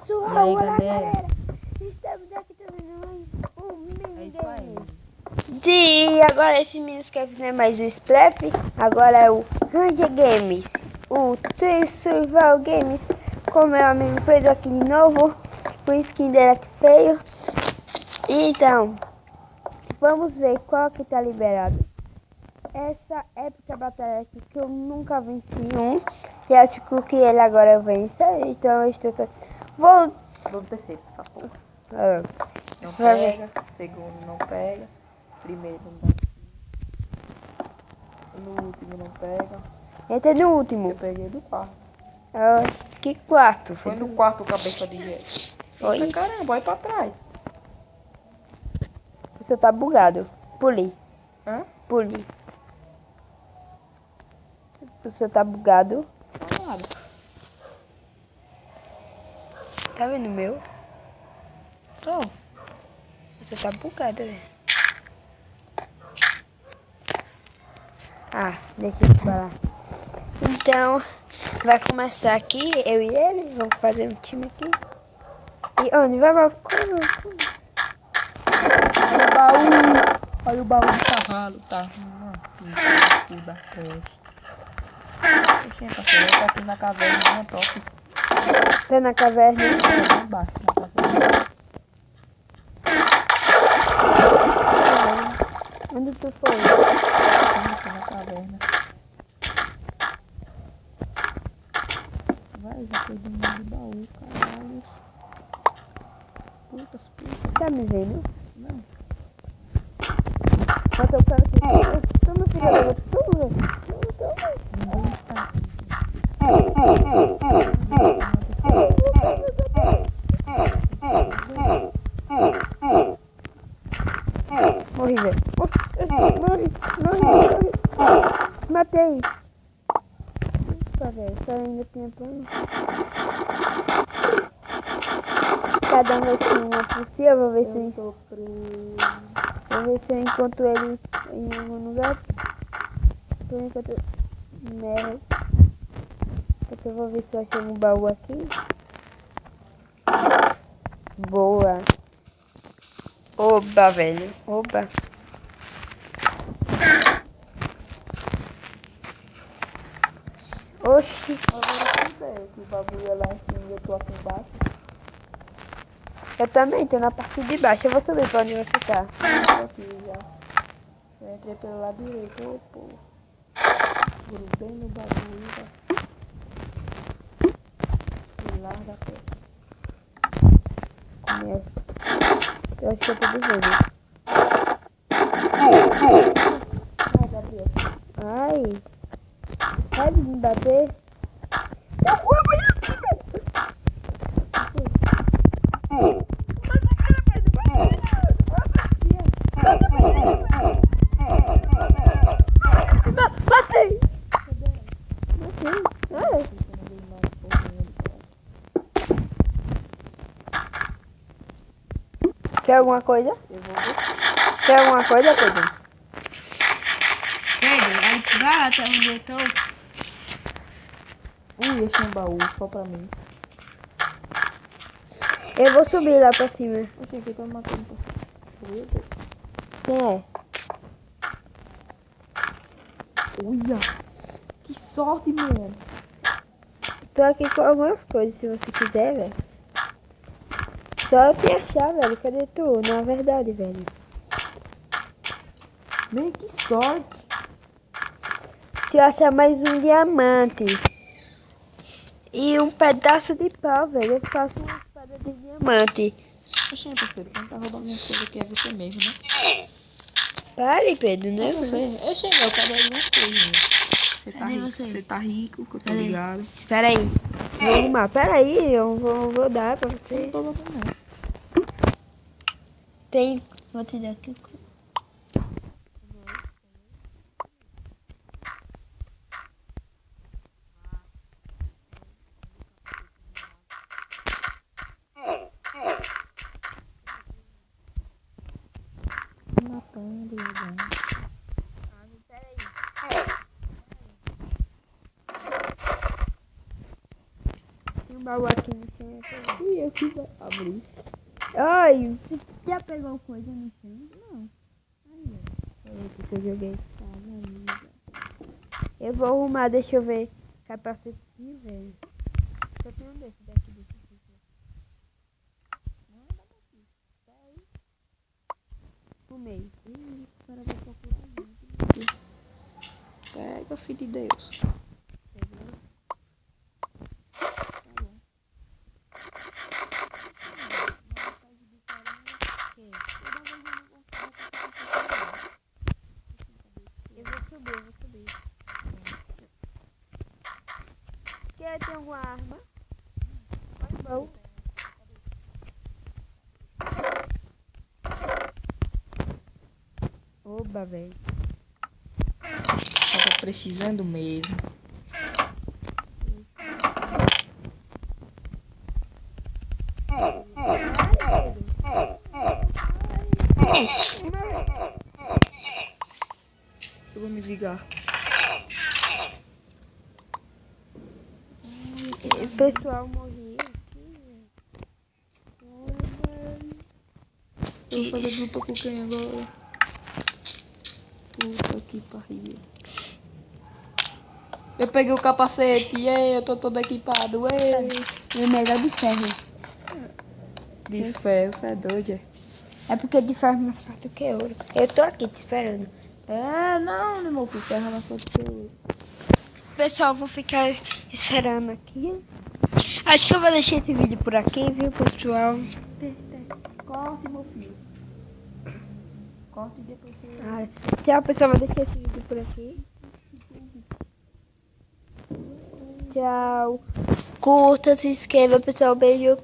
pessoal, olá galera. galera, estamos aqui também mais um mini isso aí. E agora esse mini não é mais o Splash, agora é o Ranger Games, o Survival Games, como é o amigo preso aqui de novo, com skin dele aqui feio. Então, vamos ver qual que tá liberado. Essa épica batalha aqui que eu nunca venci um. E acho que ele agora vence. Então eu estou... Vou... Vamos terceiro, por favor. Não Vai pega. Segundo não pega. Primeiro não dá. No último não pega. Entra no último. Eu peguei do quarto. Que quarto? Foi no quarto cabeça de jeito. Oi? Eita, caramba, vai pra trás. Você tá bugado. Puli. Hã? Puli. Você tá bugado. Tá nada. Tá vendo o meu? Tô. Você tá bugado, né? Ah, deixa eu falar. Então, vai começar aqui, eu e ele. Vamos fazer um time aqui. E onde vai? Olha o baú do cavalo, tá? Tudo da peste. Oxê, parceiro, eu tô aqui na caverna, top. Tá na caverna. Lá embaixo, na caverna. Onde tu foi? Aqui na caverna. Vai, já perdi o meu baú, caralho. Putas. Tá me vendo? Não. Mas eu quero que tu não fica vendo tudo. Ninguém está aqui. Morri, velho. Morri. Matei. Opa, velho. Só ainda tinha plano. Cada um vai ter uma por si. Eu vou ver se eu encontro ele em algum lugar. Por enquanto. Merda. Eu vou ver se eu achei um baú aqui. Boa. Oba, velho. Oba. Oxi. Agora tudo bem, que o bagulho é lá em cima e eu tô aqui embaixo. Eu também tô na parte de baixo. Eu vou subir pra onde você tá. Eu tô aqui já. Eu entrei pelo lado direito, ô pô. Grudei no bagulho, tá? E larga a testa. Eu acho que eu tô de vendo. Ai, Gabriel. Ai. Vai me bater. Matei! Quer alguma coisa? Eu vou ver. Quer alguma coisa, Pedro? Pedro, vai até onde eu tô. Ui, achei um baú só pra mim. Eu vou subir lá pra cima. Oxê, que eu tô matando. Quem é? Uia, que sorte, mano. Tô aqui com algumas coisas, se você quiser, velho. Só eu te achar, velho. Cadê tu? Na verdade, velho. Man, que sorte. Se eu achar mais um diamante e um pedaço de pau, velho, eu faço uma espada de diamante. Oxê, parceiro, quem tá roubando minha coisa aqui é você mesmo, né? Pare, Pedro, né? É você. Oxê, eu quero algumas coisas. Você tá Cadê rico, você? você tá rico, que eu tô Cadê? ligado. Espera aí. Vou arrumar. Pera aí, eu vou dar pra Eu você. não tô louco, não. Tem... Vou te dar aqui. Matando, né? Tem um baú aqui no chão. E eu que vou abrir. Ai, você já pegou coisa no chão? Não. Aí, ó. Eita, que eu joguei. Tá, amiga. Eu vou arrumar, deixa eu ver. Capacete de velho. Só tem um desse daqui. Não, dá daqui. Tá aí. Fumei. Agora eu vou procurar gente. Pega, filho de Deus. Pegou? Tá bom. Eu vou subir. Quer ter alguma arma? Bom. Oba, velho. Tava precisando mesmo. Eu vou me ligar. O pessoal morria aqui. Eu vou fazer luta com quem agora? Puta que pariu. Eu peguei o capacete e eu tô todo equipado. E o melhor de ferro. De ferro, você é doido, é? É porque de ferro é mais forte do que ouro. Eu tô aqui te esperando. É, não, meu filho, ferro é mais forte que eu. Pessoal, vou ficar esperando aqui. Acho que eu vou deixar esse vídeo por aqui, viu, pessoal? Corte, meu filho. Corte e depois você... Tchau, pessoal. Vou deixar esse vídeo por aqui. Tchau. Curta, se inscreva, pessoal. Beijo.